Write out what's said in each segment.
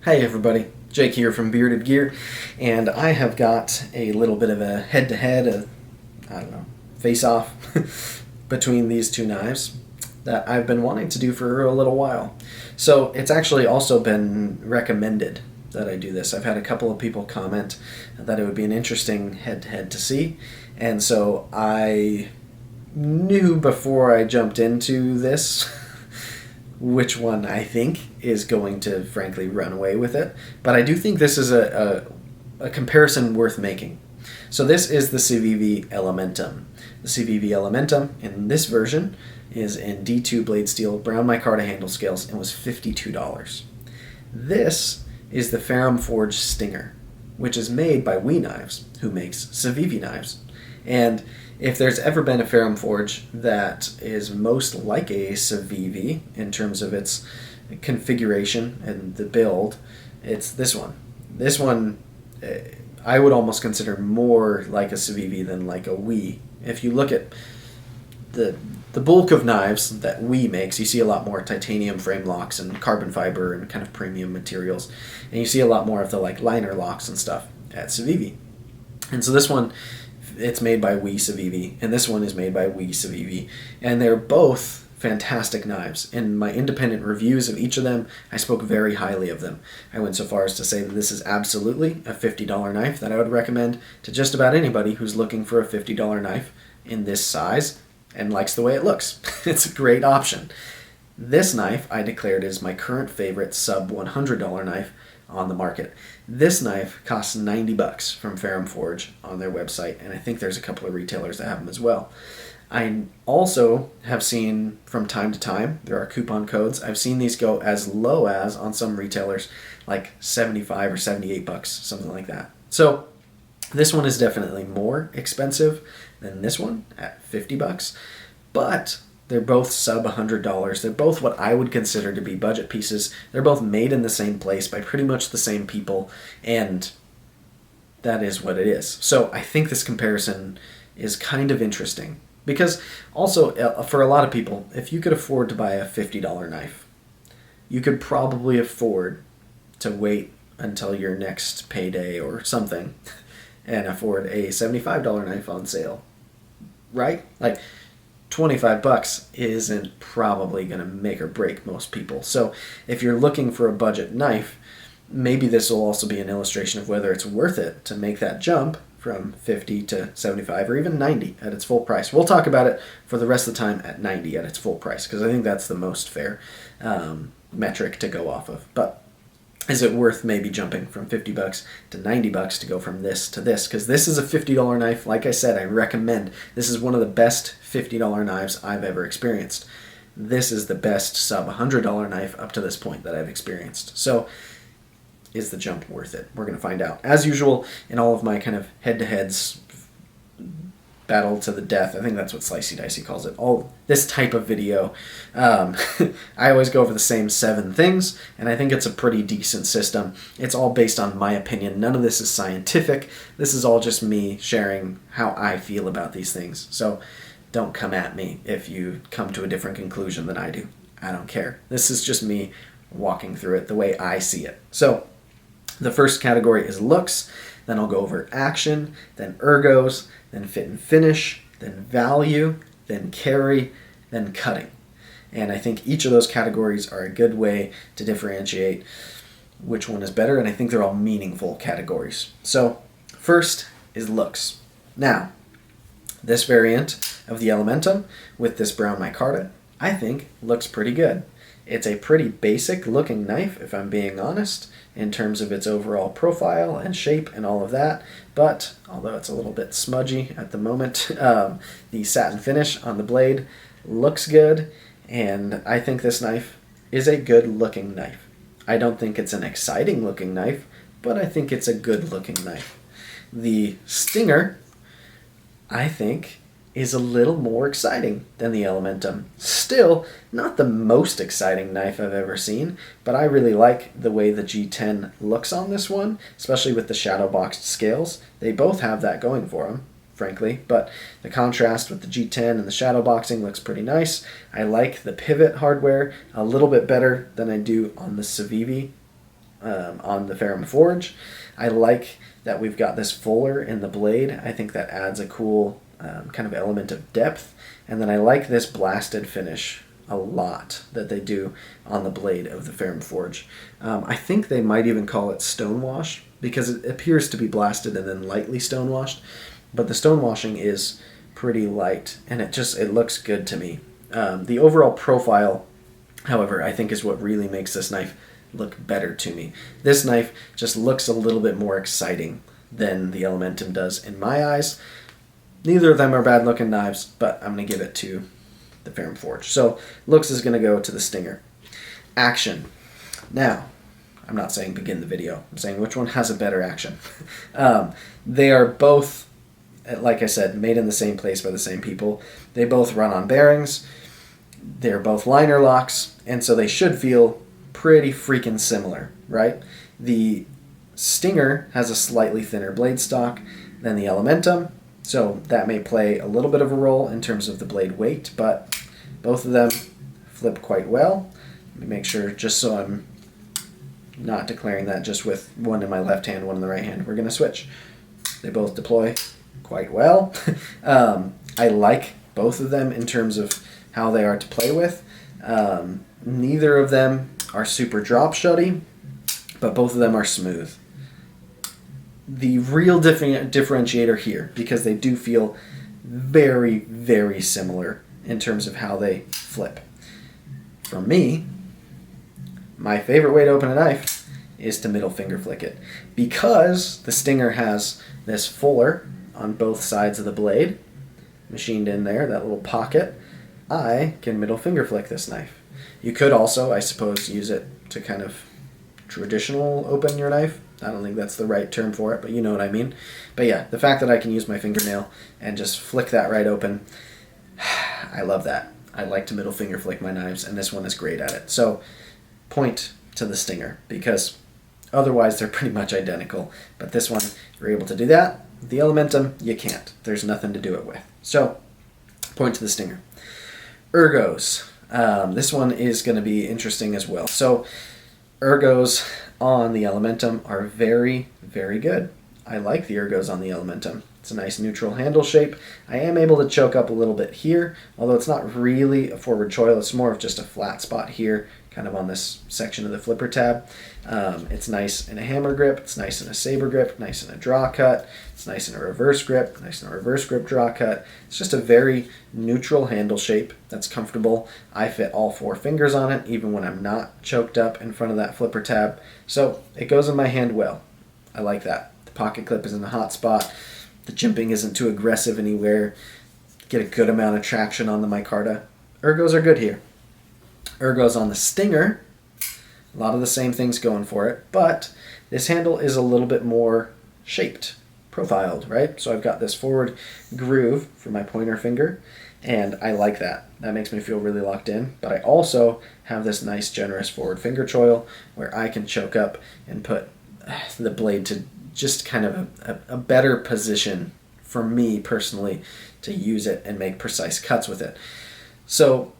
Hey everybody, Jake here from Bearded Gear, and I have got a little bit of a head-to-head, face-off between these two knives that I've been wanting to do for a little while. So it's actually also been recommended that I do this. I've had a couple of people comment that it would be an interesting head-to-head to see, and so I knew before I jumped into this which one I think is going to, frankly, run away with it. But I do think this is a comparison worth making. So this is the Civivi Elementum. The Civivi Elementum in this version is in D2 blade steel, brown micarta handle scales, and was $52. This is the Ferrum Forge Stinger, which is made by We Knives, who makes Civivi knives. And if there's ever been a Ferrum Forge that is most like a Civivi in terms of its configuration and the build, it's this one. This one I would almost consider more like a Civivi than like a We. If you look at the bulk of knives that We makes, you see a lot more titanium frame locks and carbon fiber and kind of premium materials, and you see a lot more of the like liner locks and stuff at Civivi. And so this one, it's made by We Civivi, and this one is made by We Civivi, and they're both fantastic knives. In my independent reviews of each of them, I spoke very highly of them. I went so far as to say that this is absolutely a $50 knife that I would recommend to just about anybody who's looking for a $50 knife in this size and likes the way it looks. It's a great option. This knife I declared is my current favorite sub $100 knife on the market. This knife costs $90 from Ferrum Forge on their website, and I think there's a couple of retailers that have them as well. I also have seen from time to time, there are coupon codes, I've seen these go as low as, on some retailers, like 75 or $78, something like that. So this one is definitely more expensive than this one at $50, but they're both sub $100. They're both what I would consider to be budget pieces. They're both made in the same place by pretty much the same people, and that is what it is. So I think this comparison is kind of interesting because also for a lot of people, if you could afford to buy a $50 knife, you could probably afford to wait until your next payday or something and afford a $75 knife on sale, right? Like, $25 isn't probably going to make or break most people. So if you're looking for a budget knife, maybe this will also be an illustration of whether it's worth it to make that jump from 50 to 75 or even 90 at its full price. We'll talk about it for the rest of the time at 90 at its full price because I think that's the most fair metric to go off of. But is it worth maybe jumping from $50 to $90 to go from this to this? Because this is a $50 knife. Like I said, I recommend. This is one of the best $50 knives I've ever experienced. This is the best sub $100 knife up to this point that I've experienced. So is the jump worth it? We're going to find out. As usual, in all of my kind of head-to-heads, battle to the death, I think that's what Slicey Dicey calls it, all this type of video, I always go over the same 7 things, and I think it's a pretty decent system. It's all based on my opinion. None of this is scientific. This is all just me sharing how I feel about these things. So don't come at me if you come to a different conclusion than I do. I don't care. This is just me walking through it the way I see it. So the first category is looks, then I'll go over action, then ergos, then fit and finish, then value, then carry, then cutting. And I think each of those categories are a good way to differentiate which one is better, and I think they're all meaningful categories. So first is looks. Now, this variant of the Elementum with this brown micarta, I think looks pretty good. It's a pretty basic looking knife, if I'm being honest, in terms of its overall profile and shape and all of that, but although it's a little bit smudgy at the moment, the satin finish on the blade looks good, and I think this knife is a good looking knife. I don't think it's an exciting looking knife, but I think it's a good looking knife. The Stinger, I think, is a little more exciting than the Elementum. Still, not the most exciting knife I've ever seen, but I really like the way the G10 looks on this one, especially with the shadow boxed scales. They both have that going for them, frankly, but the contrast with the G10 and the shadow boxing looks pretty nice. I like the pivot hardware a little bit better than I do on the Civivi on the Ferrum Forge. I like that we've got this fuller in the blade. I think that adds a cool kind of element of depth. And then I like this blasted finish a lot that they do on the blade of the Ferrum Forge. I think they might even call it stonewash because it appears to be blasted and then lightly stonewashed. But the stonewashing is pretty light and it looks good to me. The overall profile, however, I think is what really makes this knife look better to me. This knife just looks a little bit more exciting than the Elementum does in my eyes. Neither of them are bad looking knives, but I'm going to give it to the Ferrum Forge. So looks is going to go to the Stinger. Action. Now, I'm not saying begin the video. I'm saying which one has a better action. They are both, like I said, made in the same place by the same people. They both run on bearings. They're both liner locks, and so they should feel pretty freaking similar, right? The Stinger has a slightly thinner blade stock than the Elementum, so that may play a little bit of a role in terms of the blade weight, but both of them flip quite well. Let me make sure, just so I'm not declaring that just with one in my left hand, one in the right hand. We're going to switch. They both deploy quite well. I like both of them in terms of how they are to play with. Neither of them are super drop shotty, but both of them are smooth. The real differentiator here, because they do feel very, very similar in terms of how they flip. For me, my favorite way to open a knife is to middle finger flick it. Because the Stinger has this fuller on both sides of the blade, machined in there, that little pocket, I can middle finger flick this knife. You could also, I suppose, use it to kind of traditional open your knife. I don't think that's the right term for it, but you know what I mean. But yeah, the fact that I can use my fingernail and just flick that right open, I love that. I like to middle finger flick my knives, and this one is great at it. So point to the Stinger, because otherwise they're pretty much identical. But this one, you're able to do that. The Elementum, you can't. There's nothing to do it with. So point to the Stinger. Ergos. This one is going to be interesting as well. So ergos on the Elementum are very, very good. I like the ergos on the Elementum. It's a nice neutral handle shape. I am able to choke up a little bit here, although it's not really a forward choil. It's more of just a flat spot here, kind of on this section of the flipper tab. It's nice in a hammer grip. It's nice in a saber grip. Nice in a draw cut. It's nice in a reverse grip. Nice in a reverse grip draw cut. It's just a very neutral handle shape that's comfortable. I fit all 4 fingers on it, even when I'm not choked up in front of that flipper tab. So it goes in my hand well. I like that. The pocket clip is in a hot spot. The jimping isn't too aggressive anywhere. Get a good amount of traction on the micarta. Ergos are good here. Ergos on the Stinger, a lot of the same things going for it, but this handle is a little bit more shaped, profiled, right? So I've got this forward groove for my pointer finger, and I like that. That makes me feel really locked in, but I also have this nice generous forward finger choil where I can choke up and put the blade to just kind of a better position for me personally to use it and make precise cuts with it. So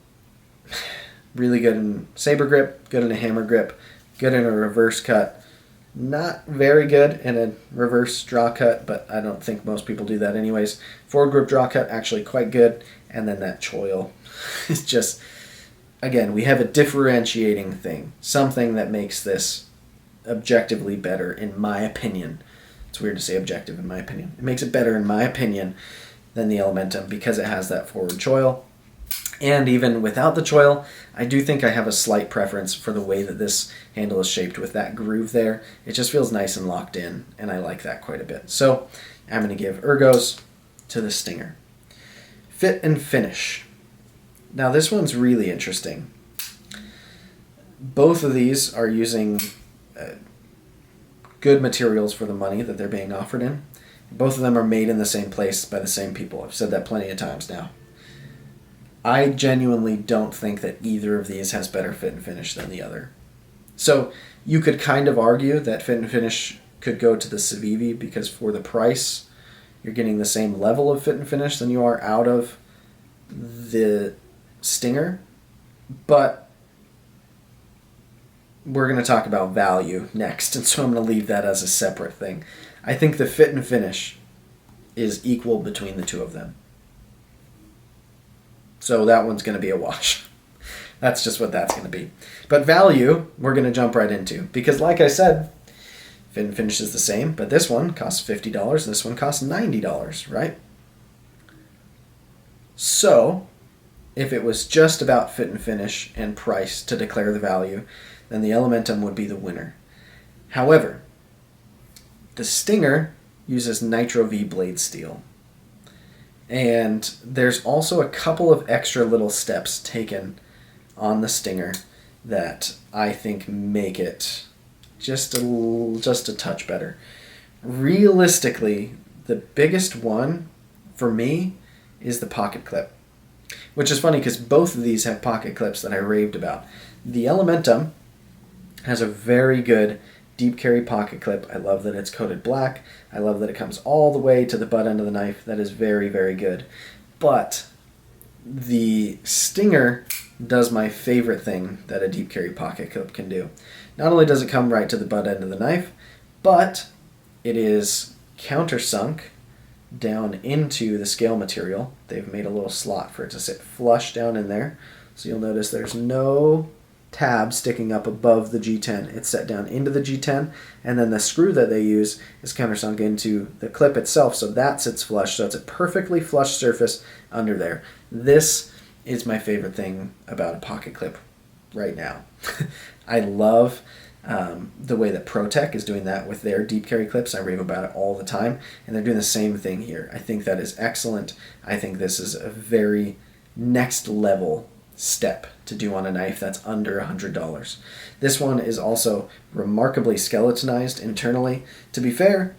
really good in saber grip, good in a hammer grip, good in a reverse cut. Not very good in a reverse draw cut, but I don't think most people do that anyways. Forward grip draw cut, actually quite good. And then that choil is just, again, we have a differentiating thing. Something that makes this objectively better, in my opinion. It's weird to say objective, in my opinion. It makes it better, in my opinion, than the Elementum because it has that forward choil. And even without the choil, I do think I have a slight preference for the way that this handle is shaped with that groove there. It just feels nice and locked in, and I like that quite a bit. So I'm going to give ergos to the Stinger. Fit and finish. Now this one's really interesting. Both of these are using good materials for the money that they're being offered in. Both of them are made in the same place by the same people. I've said that plenty of times now. I genuinely don't think that either of these has better fit and finish than the other. So you could kind of argue that fit and finish could go to the Civivi because for the price, you're getting the same level of fit and finish than you are out of the Stinger. But we're going to talk about value next, and so I'm going to leave that as a separate thing. I think the fit and finish is equal between the two of them. So that one's going to be a wash. That's just what that's going to be. But value, we're going to jump right into. Because like I said, fit and finish is the same, but this one costs $50, this one costs $90, right? So, if it was just about fit and finish and price to declare the value, then the Elementum would be the winner. However, the Stinger uses Nitro V blade steel. And there's also a couple of extra little steps taken on the Stinger that I think make it just a touch better. Realistically, the biggest one for me is the pocket clip, which is funny because both of these have pocket clips that I raved about. The Elementum has a very good deep carry pocket clip. I love that it's coated black. I love that it comes all the way to the butt end of the knife. That is very, very good. But the Stinger does my favorite thing that a deep carry pocket clip can do. Not only does it come right to the butt end of the knife, but it is countersunk down into the scale material. They've made a little slot for it to sit flush down in there. So you'll notice there's no tab sticking up above the G10. It's set down into the G10, and then the screw that they use is countersunk into the clip itself, so that sits flush. So it's a perfectly flush surface under there. This is my favorite thing about a pocket clip right now. I love the way that ProTech is doing that with their deep carry clips. I rave about it all the time, and they're doing the same thing here. I think that is excellent. I think this is a very next level step to do on a knife that's under $100. This one is also remarkably skeletonized internally. To be fair,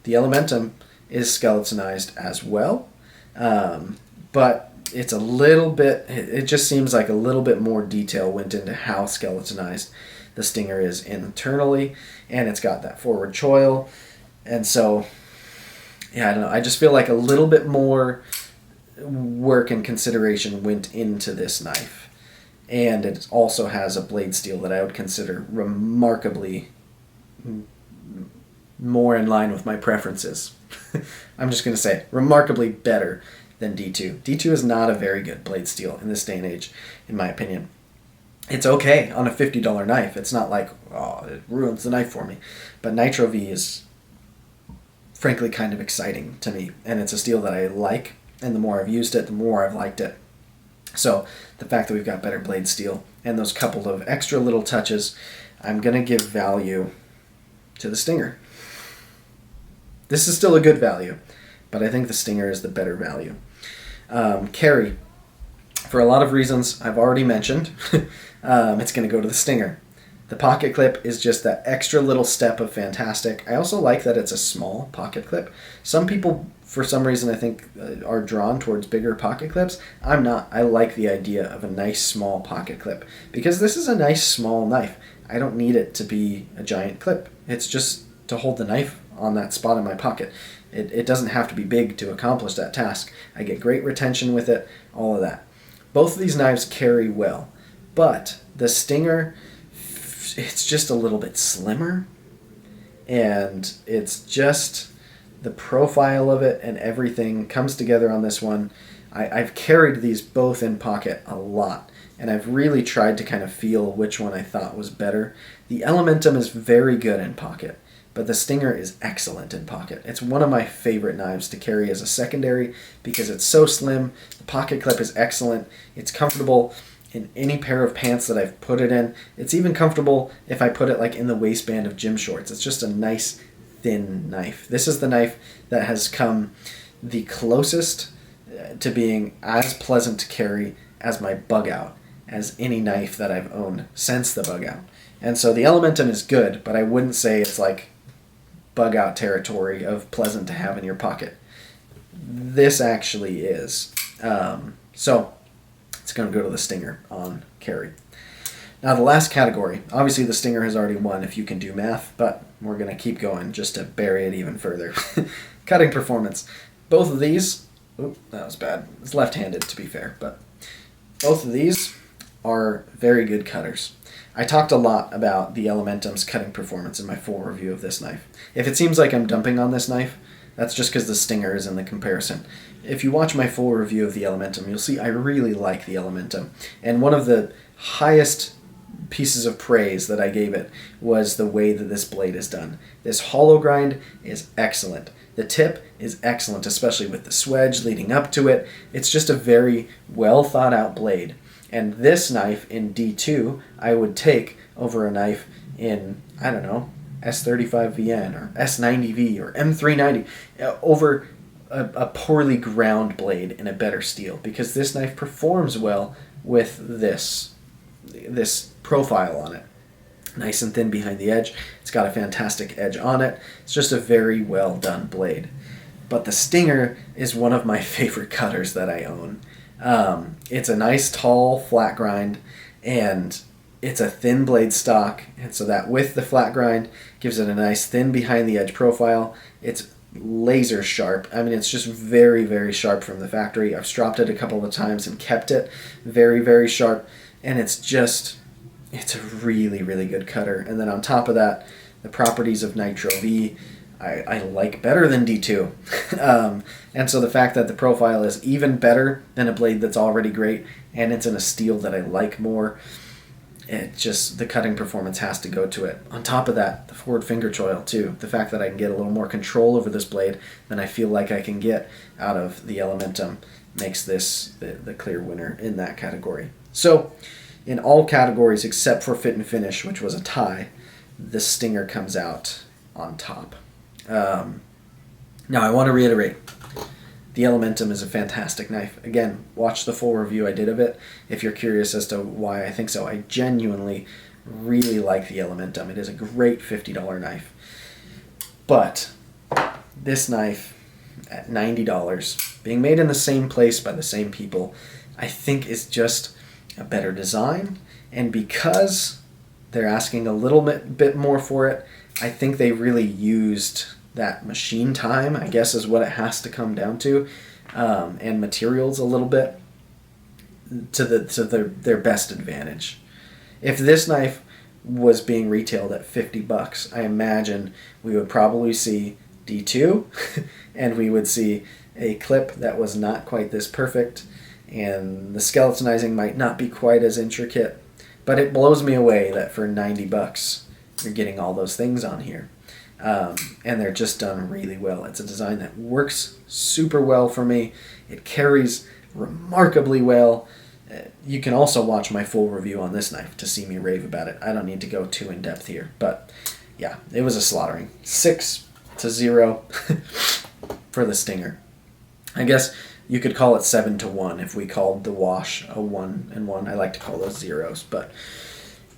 the Elementum is skeletonized as well, but it's a little bit, it just seems like a little bit more detail went into how skeletonized the Stinger is internally, and it's got that forward choil, and so, yeah, I don't know, I just feel like a little bit more work and consideration went into this knife. And it also has a blade steel that I would consider remarkably more in line with my preferences. I'm just going to say remarkably better than D2. D2 is not a very good blade steel in this day and age, in my opinion. It's okay on a $50 knife. It's not like, oh, it ruins the knife for me. But Nitro V is frankly kind of exciting to me, and it's a steel that I like. And the more I've used it, the more I've liked it. So the fact that we've got better blade steel and those couple of extra little touches, I'm going to give value to the Stinger. This is still a good value, but I think the Stinger is the better value. Carry, for a lot of reasons I've already mentioned, it's going to go to the Stinger. The pocket clip is just that extra little step of fantastic. I also like that it's a small pocket clip. Some people, for some reason, I think are drawn towards bigger pocket clips. I'm not. I like the idea of a nice small pocket clip because this is a nice small knife. I don't need it to be a giant clip. It's just to hold the knife on that spot in my pocket. It doesn't have to be big to accomplish that task. I get great retention with it, all of that. Both of these knives carry well, but the Stinger, it's just a little bit slimmer, and it's just the profile of it and everything comes together on this one. I've carried these both in pocket a lot, and I've really tried to kind of feel which one I thought was better. The Elementum is very good in pocket, but the Stinger is excellent in pocket. It's one of my favorite knives to carry as a secondary because it's so slim. The pocket clip is excellent. It's comfortable in any pair of pants that I've put it in. It's even comfortable if I put it like in the waistband of gym shorts. It's just a nice thin knife. This is the knife that has come the closest to being as pleasant to carry as my bug out, as any knife that I've owned since the bug out. And so the Elementum is good, but I wouldn't say it's like bug out territory of pleasant to have in your pocket. This actually is. So it's going to go to the Stinger on carry. Now the last category, obviously the Stinger has already won if you can do math, but we're going to keep going just to bury it even further. Cutting performance. Both of these, that was bad. It's left-handed to be fair, but both of these are very good cutters. I talked a lot about the Elementum's cutting performance in my full review of this knife. If it seems like I'm dumping on this knife, that's just because the Stinger is in the comparison. If you watch my full review of the Elementum, you'll see I really like the Elementum. And one of the highest pieces of praise that I gave it was the way that this blade is done. This hollow grind is excellent. The tip is excellent, especially with the swedge leading up to it. It's just a very well thought out blade. And this knife in D2, I would take over a knife in, I don't know, S35VN or S90V or M390, over a poorly ground blade in a better steel, because this knife performs well with this profile on it. Nice and thin behind the edge. It's got a fantastic edge on it. It's just a very well done blade. But the Stinger is one of my favorite cutters that I own. It's a nice tall flat grind, and it's a thin blade stock, and so that with the flat grind gives it a nice thin behind the edge profile. It's laser sharp. I mean, it's just very, very sharp from the factory. I've stropped it a couple of times and kept it very, very sharp, and it's a really, really good cutter. And then on top of that, the properties of Nitro V I like better than D2. And so the fact that the profile is even better than a blade that's already great, and it's in a steel that I like more, the cutting performance has to go to it. On top of that, the forward finger choil too. The fact that I can get a little more control over this blade than I feel like I can get out of the Elementum makes this the clear winner in that category. So in all categories except for fit and finish, which was a tie, the Stinger comes out on top. Now I want to reiterate, the Elementum is a fantastic knife. Again, watch the full review I did of it if you're curious as to why I think so. I genuinely really like the Elementum. It is a great $50 knife. But this knife at $90, being made in the same place by the same people, I think is just a better design. And because they're asking a little bit more for it, I think they really used that machine time, I guess, is what it has to come down to, and materials a little bit to their best advantage. If this knife was being retailed at $50, I imagine we would probably see D2, and we would see a clip that was not quite this perfect, and the skeletonizing might not be quite as intricate. But it blows me away that for $90 you're getting all those things on here. And they're just done really well. It's a design that works super well for me. It carries remarkably well. You can also watch my full review on this knife to see me rave about it. I don't need to go too in depth here, but yeah, it was a slaughtering. 6-0 for the Stinger. I guess you could call it 7-1 if we called the wash a 1-1. I like to call those zeros, but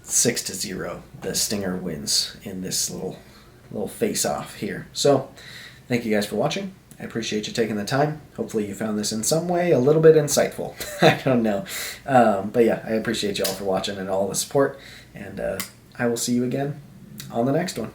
6-0. The Stinger wins in this little face-off here. So, thank you guys for watching. I appreciate you taking the time. Hopefully you found this in some way a little bit insightful. I don't know. But yeah, I appreciate you all for watching and all the support. And I will see you again on the next one.